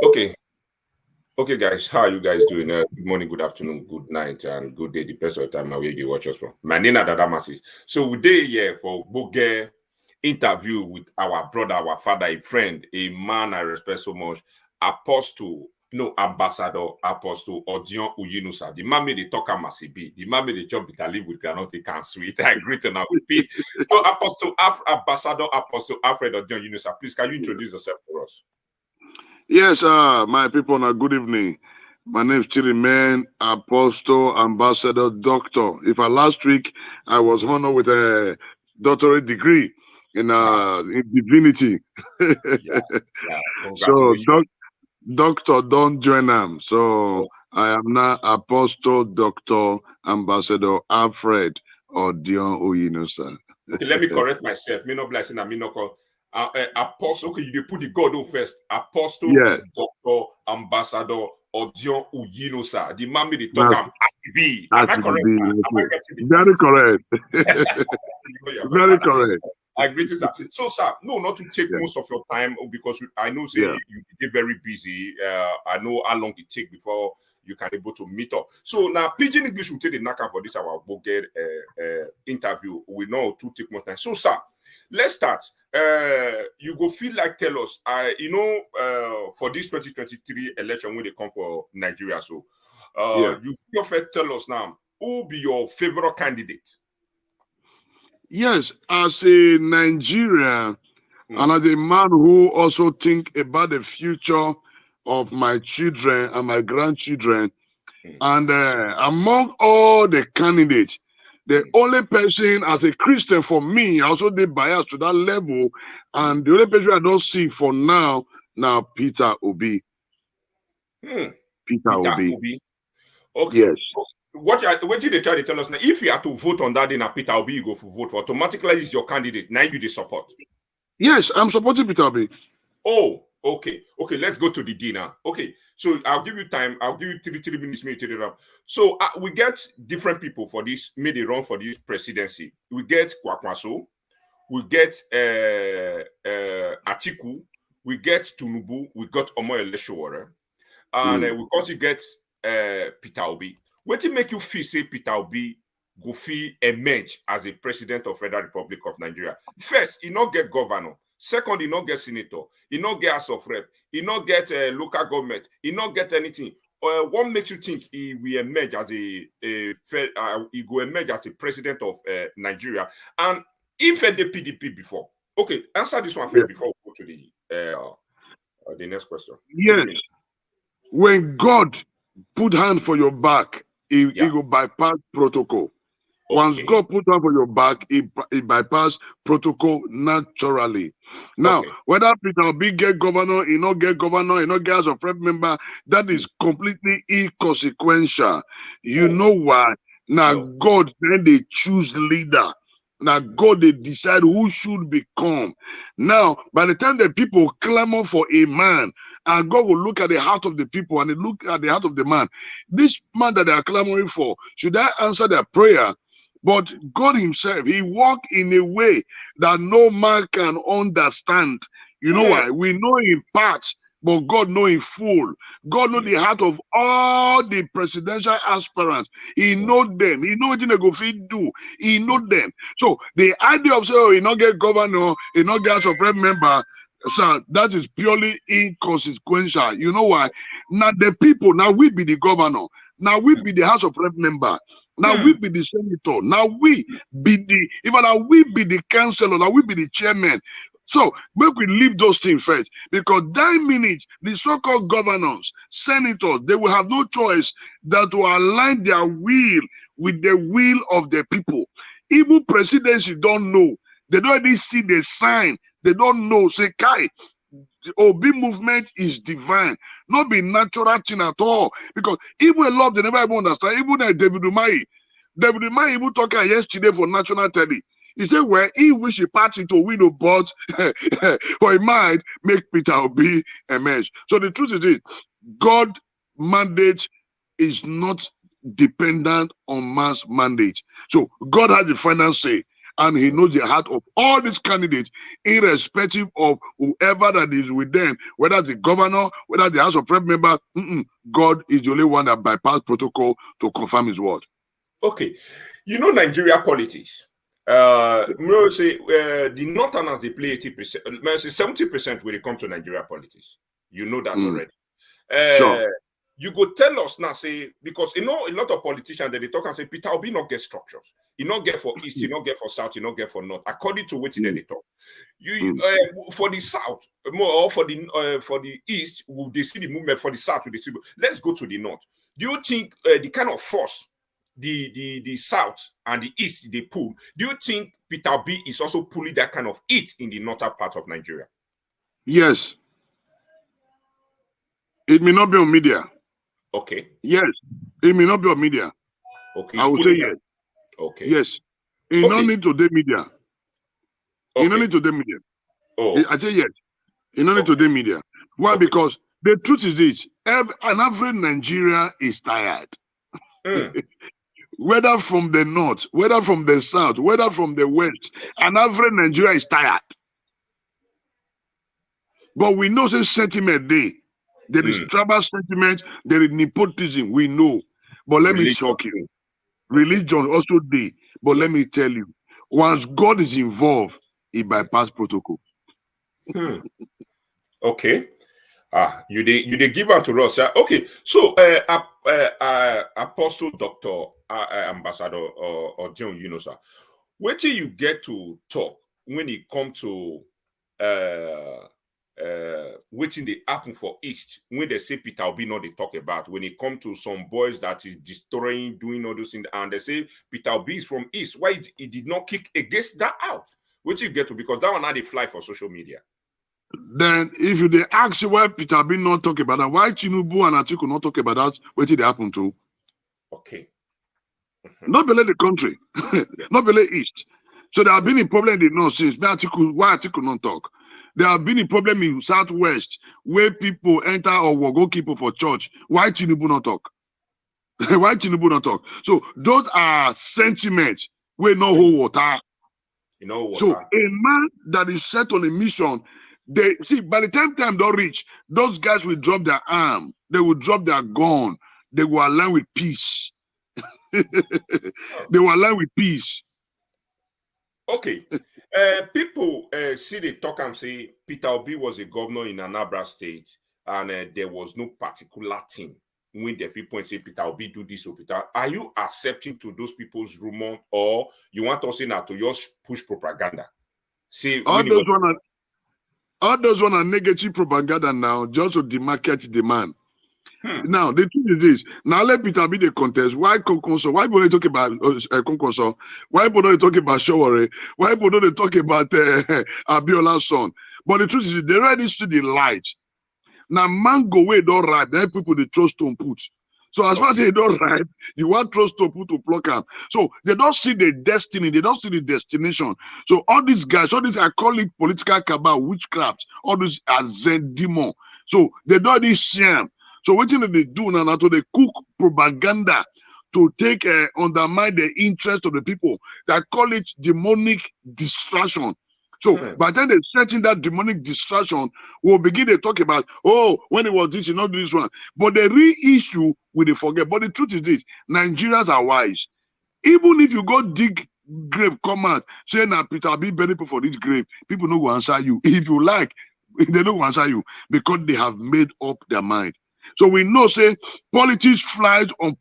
Okay, okay, guys. How are you guys doing? Good morning, good afternoon, good night, and good day. Depends on the time where you watch us from. My name is Dadamassis. So we day here for Boge interview with our brother, our father, a friend, a man I respect so much, Apostle, no, Ambassador Apostle Odion Uyinusa. The man made the talk Masibi. The man made the job that I live with cannot take and sweet. I greet him now with peace. So Ambassador Apostle Alfred Odion Uyinusa, please can you introduce yourself to us? Yes, my people, now good evening. My name is Chiriman, Apostle, Ambassador, Doctor. If last week I was honored with a doctorate degree in divinity. Yeah, yeah. so, Congratulations. Doctor, don't join them. So, Oh, I am now Apostle, Doctor, Ambassador Alfred or Dion Oyinosa. okay, let me correct myself. Me no blessing and me no call. Apostle, okay, you dey put the God on first. Apostle, Yeah, Doctor, Ambassador, Odion Uyinosa. The man me the talk that's am as it be. Am as I it correct? be. Am I getting the Very point? correct. You know you're my Very father. correct. I agree to sir. So, sir, no, not to take Yeah, most of your time because I know say yeah. you get very busy. I know how long it take before you can able to meet up. So now, Pidgin English will take the knacker for this our Boget interview. We know to take more time. So, sir, let's start. You go feel like tell us. For this 2023 election when they come for Nigeria, so Yeah. you feel first tell us now who be your favorite candidate. Yes, as a Nigerian Hmm. and as a man who also think about the future of my children and my grandchildren, Hmm. and among all the candidates, the Hmm. only person as a Christian for me, I also did bias to that level, Hmm. and the only person I don't see for now Peter Obi. Hmm. Peter Peter Obi. Obi. Okay. Yes. So what did they try to tell us now? If you had to vote on that, then Peter Obi you go for vote for automatically is your candidate. Now you the support. Yes, I'm supporting Peter Obi. Oh, okay. Okay, let's go to the dinner. Okay. So I'll give you time. I'll give you three minutes, maybe to it up. So we get different people for this, made a run for this presidency. We get Kwakwaso, we get Atiku, we get Tunubu, we got Omoyele Sowore. And Mm. we also get Peter Obi. What to make you feel say Peter Obi go feel emerge as a president of Federal Republic of Nigeria? First, he not get governor. Second, he not get senator. He not get house of rep. He not get local government. He not get anything. What makes you think he will emerge as he go emerge as a president of Nigeria? And if the PDP before, okay, answer this one Yeah. first before we go to the next question. 3 minutes. Yes. When God put hand for your back, he Yeah. will bypass protocol. Once Okay. God put hand for your back, he bypass protocol naturally. Now, Okay. whether Peter Obi get governor, he not get governor, he not get as a prep member, that Hmm. is completely inconsequential. You Oh know why? Now no. God then they choose leader. Now God they decide who should become. Now, by the time the people clamor for a man, and God will look at the heart of the people and he look at the heart of the man. This man that they are clamoring for, should I answer their prayer? But God Himself, He walked in a way that no man can understand. You know Hmm. why? We know in parts, but God know in full. God know Hmm. the heart of all the presidential aspirants. He Hmm. know them. He know what they go fit do. He know Hmm. them. So the idea of saying, oh, he not get governor, he not get House of Rep member, sir, that is purely inconsequential. You know why? Now the people, now we be the governor. Now we be the House of Rep member. Now we Hmm. be the senator. Now we be the even now we be the councillor. Now we be the chairman. So make we leave those things first because that minute the so-called governors, senators, they will have no choice that to align their will with the will of the people. Even presidency don't know. They don't even see the sign. They don't know. Say, Kai, the Obi movement is divine, not be natural thing at all. Because even a lot they never even understand. Even David Umahi even talking yesterday for national telly. He said, well, he wish he party to win, but for he might make Peter Obi emerge. So the truth is this, God mandate is not dependent on man's mandate. So God has the final say. and he knows the heart of all these candidates, irrespective of whoever that is with them, whether the governor, whether the House of Rep member. God is the only one that bypass protocol to confirm his word. Okay, you know Nigeria politics. Say the Northerners they play 80%, say 70% when it comes to Nigeria politics. You know that already. Sure. You go tell us now, say, because you know a lot of politicians that they talk and say Peter Obi not get structures. He not get for east, he not get for south, he not get for north. According to what they talk, for the south or for the east, will they see the movement? For the south, will they see? Let's go to the north. Do you think the kind of force the south and the east they pull? Do you think Peter Obi is also pulling that kind of heat in the northern part of Nigeria? Yes. It may not be on media. Okay. Yes. It may not be on media. Okay. I will say yes. Okay. Yes. It no need to the media. It no need to the media. Oh. I say yes. It no need to the media. Why? Because the truth is this: an average Nigeria is tired. Whether from the north, whether from the south, whether from the west, an average Nigeria is tired. But we know this sentiment there. There is tribal sentiment, there is nepotism, we know. But let me shock you. Religion also there. But let me tell you, once God is involved, he bypass protocol. Okay. You they give out to us. Okay. So Apostle Dr. Ambassador or John, you know, sir. Wait till you get to talk when it comes to waiting they happen for East, when they say Peter Obi not they talk about, when it comes to some boys that is destroying, doing all those things, and they say Peter Obi is from East, why he did not kick against that out? Which you get to, because that one now they fly for social media. Then if you they ask you why Peter Obi not talk about that, why Tinubu and Atiku not talk about that, what did they happen to? Okay. Not believe the country, not believe East. So there have been a problem in the north since. Why Atiku not talk? There have been a problem in Southwest where people enter or will go people for church. Why Tinubu not talk? Why Tinubu not talk? So those are sentiments where no hold water. You know what? So a man that is set on a mission, they see by the time don't reach, those guys will drop their arm, they will drop their gun, they will align with peace. They will align with peace. Okay. People see they talk and say Peter Obi was a governor in Anambra State, and there was no particular thing when the people say Peter Obi do this or Peter. Are you accepting to those people's rumor, or you want us now to just push propaganda? See, all those one are negative propaganda now, just to demarket the man. Now the truth is this: now let Peter be the contest. Why Konkonso? Why people talk about Konkonso? Why people don't talk about Showore? Why people don't talk about Abiola's son? But the truth is, they already see the light. Now mango way don't ripe, then people they throw stone put. So as far as they don't ripe, you want throw stone put to pluck them. So they don't see the destiny, they don't see the destination. So all these guys, all these I call it political cabal, witchcraft, all these are Zen demon. So they don't see them. So what do they do now? To they cook propaganda to take undermine the interest of the people. They call it demonic distraction. So by the time they setting that demonic distraction, we'll begin to talk about, oh, when it was this, you not do this one. But the real issue we forget. But the truth is this: Nigerians are wise. Even if you go dig grave, come out, say now Peter be very people for this grave, people no go answer you. If you like, they don't answer you because they have made up their mind. So we know, say, politics flies on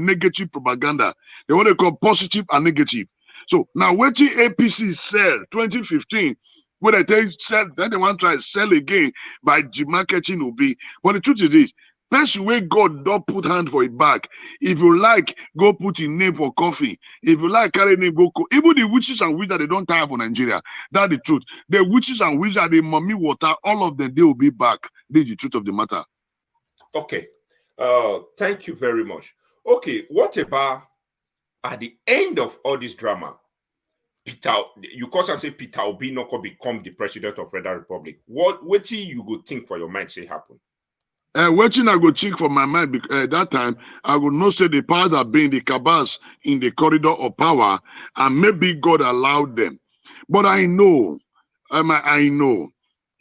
negative propaganda. They want to call positive and negative. So now, what the APC sell 2015, when they sell, then they want to try to sell again by demarketing Obi. But the truth is this: person where God don't put hand for a bag. If you like, go put your name for coffee. If you like, carry name go. Even the witches and wizards, they don't tire for Nigeria. That's the truth. The witches and wizards, the mommy water, all of them, they will be back. This is the truth of the matter. Okay. Thank you very much. Okay, what about at the end of all this drama, Peter, you cause and say Peter Obi not going become the president of Federal Republic. What do you would think for your mind say happen? Watching I go check for my mind that time I will not say the powers that be in the cabals in the corridor of power, and maybe God allowed them. But I know, I know,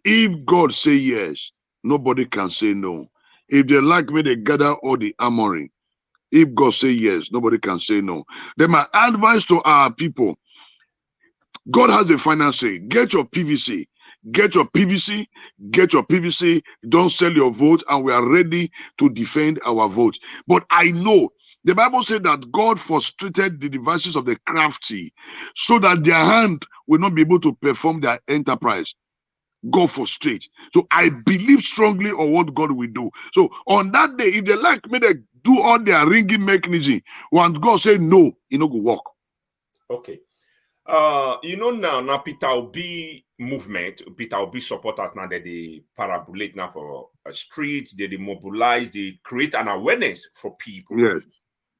if God say yes, nobody can say no. If they like me, they gather all the armory. If God say yes, nobody can say no. Then my advice to our people, God has the final say. Get your PVC. Get your PVC. Get your PVC. Don't sell your vote, and we are ready to defend our vote. But I know the Bible said that God frustrated the devices of the crafty so that their hand will not be able to perform their enterprise. God frustrate. So I believe strongly on what God will do. So on that day, if they like me, they do all their ringing mechanism. When God say no, it no go work. Okay. Now Peter Obi movement, Peter Obi supporters now that they parabolate now for streets, they mobilize, they create an awareness for people. Yes.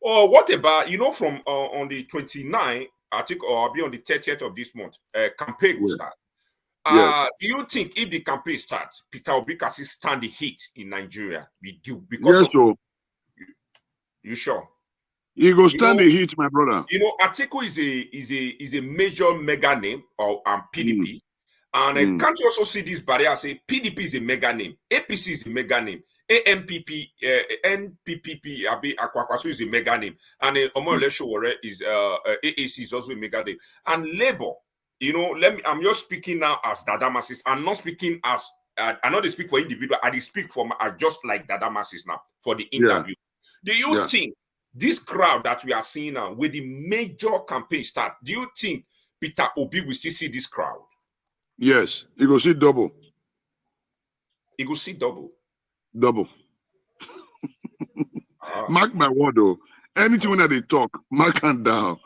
Or what about, from on the 29th, I think, or I'll be on the 30th of this month, campaign will Yes. start. Yes. Do you think if the campaign starts, Peter Obi can still stand the heat in Nigeria? We do because Yes, of so you sure? he go You stand know, the heat, my brother. Atiku is a major mega name or Mm, PDP. And mm. can't you also see this barrier? Say PDP is a mega name, APC is a mega name, AMPP, NPPP, Akwakwaso is a mega name, and Omole Showore is AAC is also a mega name, and Labour. I'm just speaking now as Dadamasis. I'm not speaking as I know they speak for individual. I speak for just like Dadamasis now for the Yeah, interview. Do you yeah. think this crowd that we are seeing now with the major campaign start? Do you think Peter Obi will still see this crowd? Yes. He go see double. He go see double. Double. Ah, Mark my word though. Anything when they talk, mark and down.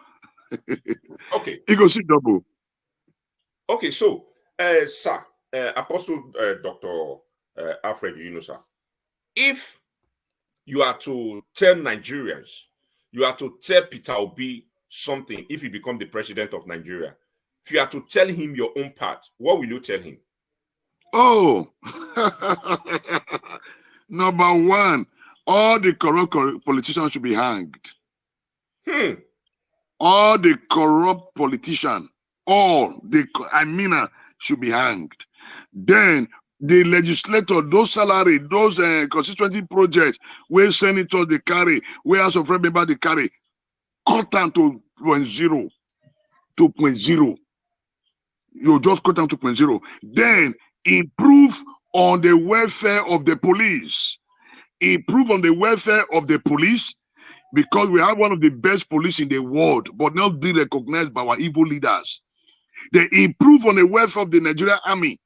okay. He go see double. Okay, so, sir, Apostle Dr. Alfred, sir, if you are to tell Nigerians, you are to tell Peter Obi something if he becomes the president of Nigeria, if you are to tell him your own part, what will you tell him? Oh. Number one, all the corrupt politicians should be hanged. Hmm. All the corrupt politicians, should be hanged. Then the legislator, those salary, those constituency projects, where senators they carry, where House of Rep member they carry, cut down to 0.0, 2.0. You just cut down to 0.0. Then improve on the welfare of the police. Improve on the welfare of the police, because we have one of the best police in the world, but not being recognized by our evil leaders. They improve on the welfare of the Nigerian army.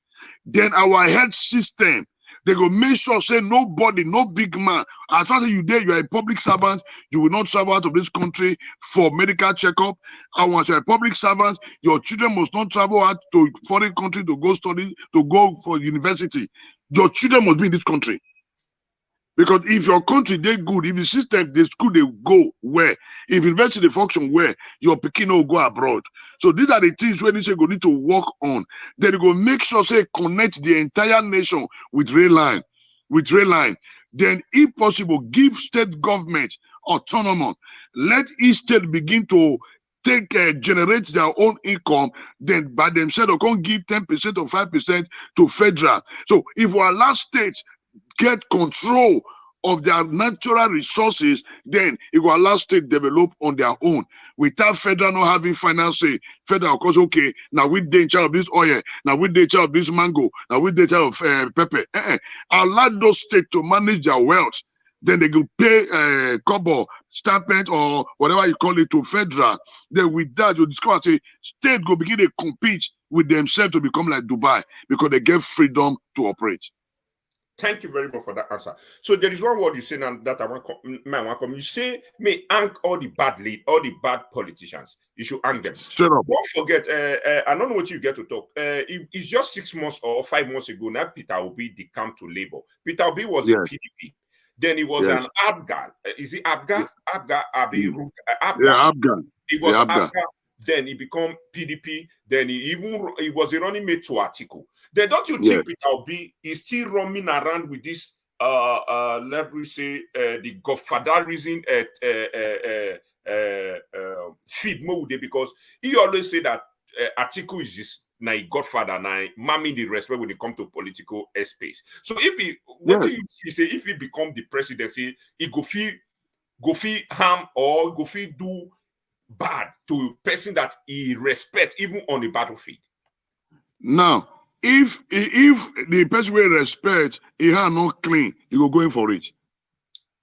Then our health system, they go make sure say nobody, no big man. As far as you there, you are a public servant, you will not travel out of this country for medical checkup. And once you're a public servant, your children must not travel out to foreign country to go study, to go for university. Your children must be in this country. Because if your country they good, if the system the school they go where, if university function where, your pikin will go abroad. So these are the things where they say go need to work on. Then they go make sure say connect the entire nation with rail line, Then, if possible, give state government autonomy. Let each state begin to generate their own income. Then by themselves, they can't give 10% or 5% to federal. So if we allow states get control of their natural resources, then it will allow state develop on their own without federal not having financing. Federal, of course, okay, now we dey in charge of this oil, now we dey in charge of this mango, now we dey in charge of pepper. Allow those states to manage their wealth. Then they will pay couple stipend or whatever you call it to federal. Then with that, you discover say state go begin to compete with themselves to become like Dubai because they get freedom to operate. Thank you very much for that answer. So there is one word you say now that I want to You say, may hang all the all the bad politicians. You should hang them. Straight up. Don't forget, I don't know what you get to talk. It's just 6 months or 5 months ago, now Peter Obi they come to Labour. Peter Obi was in PDP. Then he was an Abga. Is it Abga? Abga, Abi, Abga. Yeah, Afghan. He was Abga. Then he become PDP. Then he was a running mate to Atiku. Then don't you think Peter Obi is still roaming around with this let me say, the godfatherism feed mode, because he always say that Atiku is just na godfather, na mammy the respect when it come to political space. So if he, what Yes. do you say, if he become the presidency, he go feel harm or go feel do bad to person that he respect even on the battlefield. Now, if the person will respect, he had not clean, he will go in for it.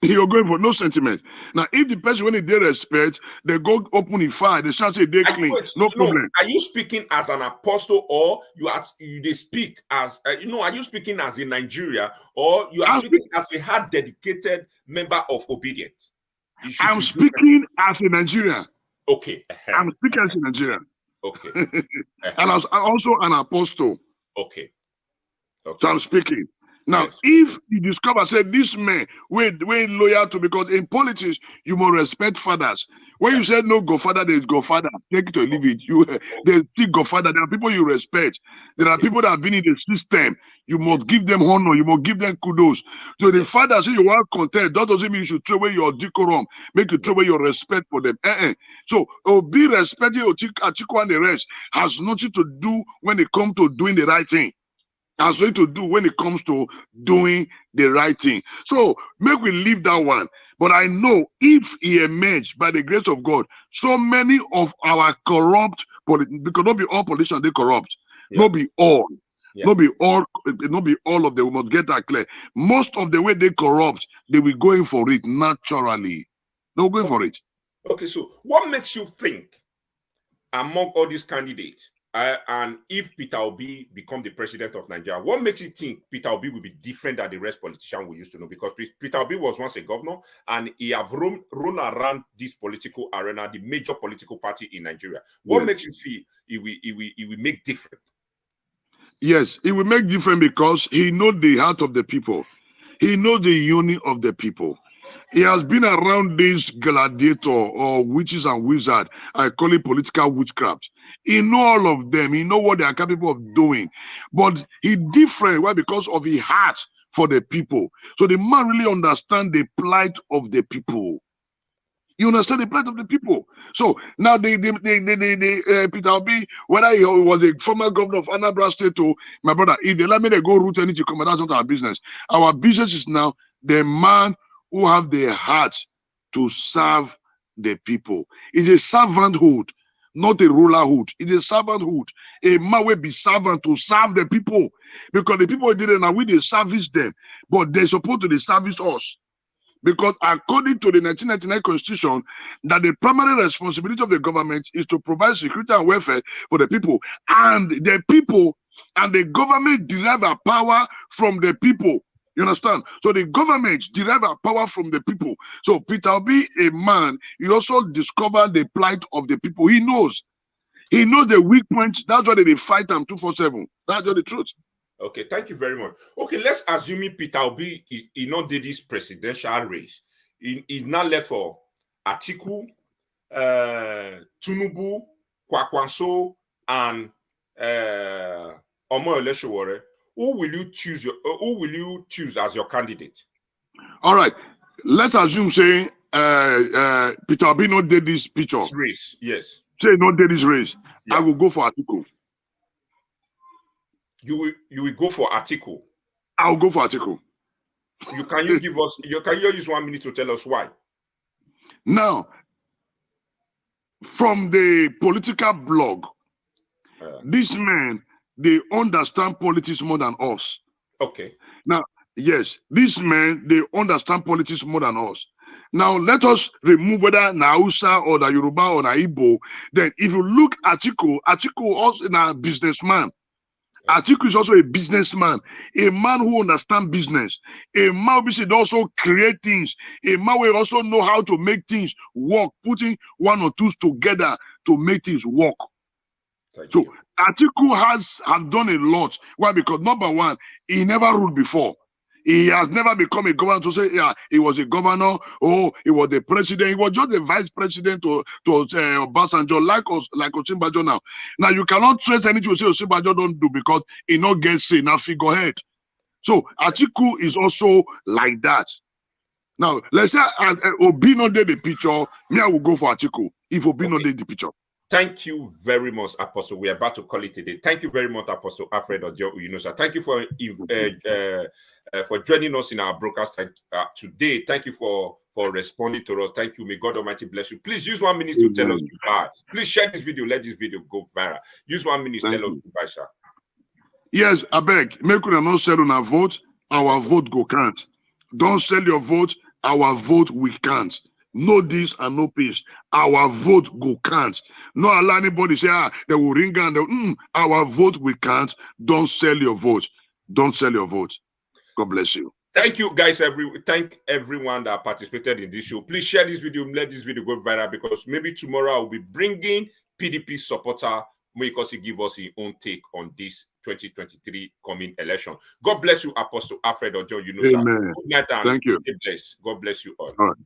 You're going for no sentiment. Now, if the person when they respect, they go open the fire, they start say they clean, no problem. Are you speaking as an apostle, or they speak as are you speaking as in Nigeria, or you are speaking as a hard dedicated member of obedience? I'm speaking as a Nigerian. Okay. I'm speaking as a Nigerian. Okay. And I was also an apostle. Okay. So I'm speaking. Now, yes. If you discover, say, this man, we're loyal to, because in politics, you must respect fathers. When you say no godfather, there is godfather. Take it or leave it. There's still godfather. There are people you respect. There are people that have been in the system. You must give them honor. You must give them kudos. So the father say you want content. That doesn't mean you should throw away your decorum. Make you throw away your respect for them. So be respecting Atiku and the rest has nothing to do when it comes to doing the right thing. Has nothing to do when it comes to doing the right thing. So make we leave that one. But I know if he emerged by the grace of God, so many of our corrupt because not be all politicians they corrupt, not be all. Not be all of them. We must get that clear. Most of the way they corrupt, they will go in for it naturally. They'll go in for it. Okay, so what makes you think among all these candidates, and if Peter Obi become the president of Nigeria, what makes you think Peter Obi will be different than the rest politicians we used to know? Because Peter Obi was once a governor, and he have run around this political arena, the major political party in Nigeria. What makes you feel he will make different? Yes, it will make different because he knows the heart of the people. He knows the union of the people. He has been around this gladiator or witches and wizards. I call it political witchcraft. He know all of them. He know what they are capable of doing. But he different. Why? Because of his heart for the people. So the man really understand the plight of the people. You understand the plight of the people. So now Peter Obi, whether he was a former governor of Anambra State or my brother, if they let me go root anything, that's not our business. Our business is now the man who have the heart to serve the people. It's a servanthood, not a rulerhood. It's a servanthood. A man will be servant to serve the people, because the people didn't know we they service them, but they're supposed to service us. Because according to the 1999 Constitution, that the primary responsibility of the government is to provide security and welfare for the people. And the people and the government derive a power from the people. You understand? So the government derive a power from the people. So Peter Obi, a man, he also discovered the plight of the people. He knows. He knows the weak points. That's why they fight him 247. That's just the truth. Okay, thank you very much. Okay, let's assume Peter Obi he not did this presidential race. He now left for Atiku, Tinubu, Kwakwanso, and Omo Eleshowore. Who will you choose as your candidate? All right. Let's assume say Peter Obi not did this picture. This race, yes. Say not did this race. Yeah. I will go for Atiku. You will go for Atiku. I'll go for Atiku. Can you use 1 minute to tell us why? Now, from the political blog, these men, they understand politics more than us. Okay. Now, yes, these men, they understand politics more than us. Now, let us remove whether na Hausa or na Yoruba or na Igbo. Then, if you look at Atiku also a businessman. Atiku is also a businessman, a man who understands business, a man who also create things, a man who also know how to make things work, putting one or two together to make things work. So Atiku have done a lot. Why? Because number one, he never ruled before. He has never become a governor to say, yeah, he was a governor, or he was the president. He was just the vice president to Obasanjo, like Osinbajo now. Now, you cannot trace anything to say Osinbajo don't do because he not gets say now figurehead. So Atiku is also like that. Now, let's say Obi not did the picture, me, I will go for Atiku if Obi not did the picture. Thank you very much, Apostle. We are about to call it today. Thank you very much, Apostle Alfred Ojo Uyunusa. Thank you for joining us in our broadcast today. Thank you for responding to us. Thank you. May God Almighty bless you. Please use 1 minute to tell us goodbye. Please share this video. Let this video go viral. Use 1 minute to tell us goodbye, sir. Yes, I beg. Make we not sell on our vote. Our vote go count. Don't sell your vote. Our vote we can't. No this and no peace. Our vote go can't. No allow anybody say they will ring and our vote we can't. Don't sell your vote. Don't sell your vote. God bless you. Thank you, guys. Thank everyone that participated in this show. Please share this video. Let this video go viral because maybe tomorrow I'll be bringing PDP supporter because he give us his own take on this 2023 coming election. God bless you, Apostle Alfred Ojo. Good night and Thank you. Stay blessed. God bless you all. All right.